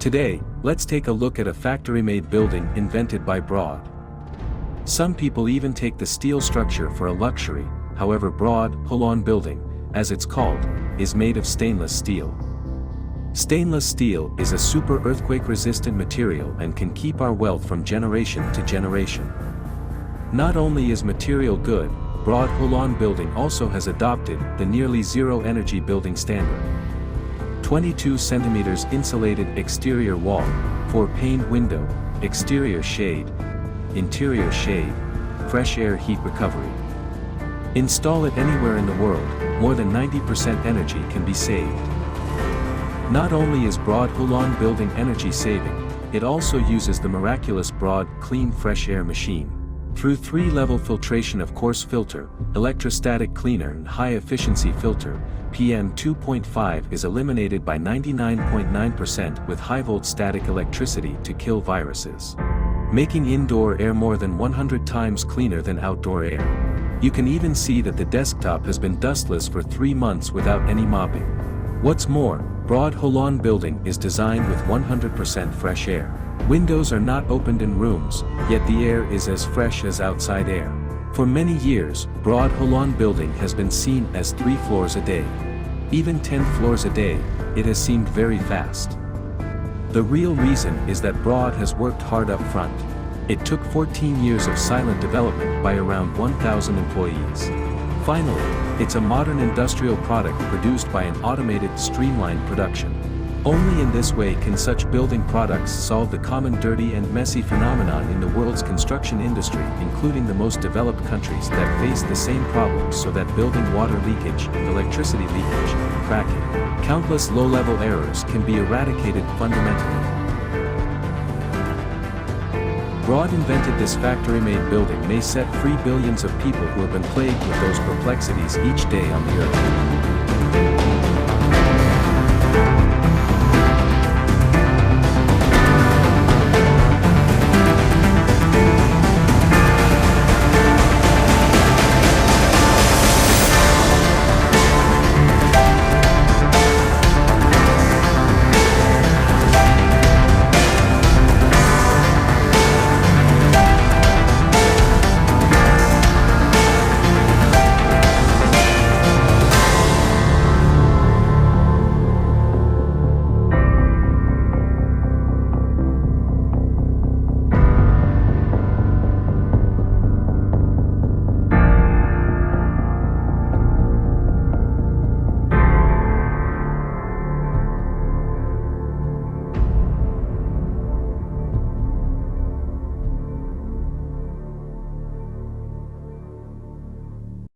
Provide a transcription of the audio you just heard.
Today, let's take a look at a factory-made building invented by Broad. Some people even take the steel structure for a luxury, however Broad Holon building, as it's called, is made of stainless steel. Stainless steel is a super earthquake-resistant material and can keep our wealth from generation to generation. Not only is material good, Broad Holon building also has adopted the nearly zero-energy building standard. 22 cm insulated exterior wall, 4-pane window, exterior shade, interior shade, fresh air heat recovery. Install it anywhere in the world, more than 90% energy can be saved. Not only is Broad Holon building energy saving, it also uses the miraculous Broad Clean Fresh Air machine. Through 3-level filtration of coarse filter, electrostatic cleaner and high-efficiency filter, PM 2.5 is eliminated by 99.9% with high-volt static electricity to kill viruses, making indoor air more than 100 times cleaner than outdoor air. You can even see that the desktop has been dustless for 3 months without any mopping. What's more, Broad Holon building is designed with 100% fresh air. Windows are not opened in rooms, yet the air is as fresh as outside air. For many years, Broad Holon building has been seen as 3 floors a day. Even 10 floors a day, it has seemed very fast. The real reason is that Broad has worked hard up front. It took 14 years of silent development by around 1,000 employees. Finally, it's a modern industrial product produced by an automated, streamlined production. Only in this way can such building products solve the common dirty and messy phenomenon in the world's construction industry, including the most developed countries that face the same problems, so that building water leakage, electricity leakage, cracking, countless low-level errors can be eradicated fundamentally. Broad invented this factory-made building may set free billions of people who have been plagued with those perplexities each day on the earth.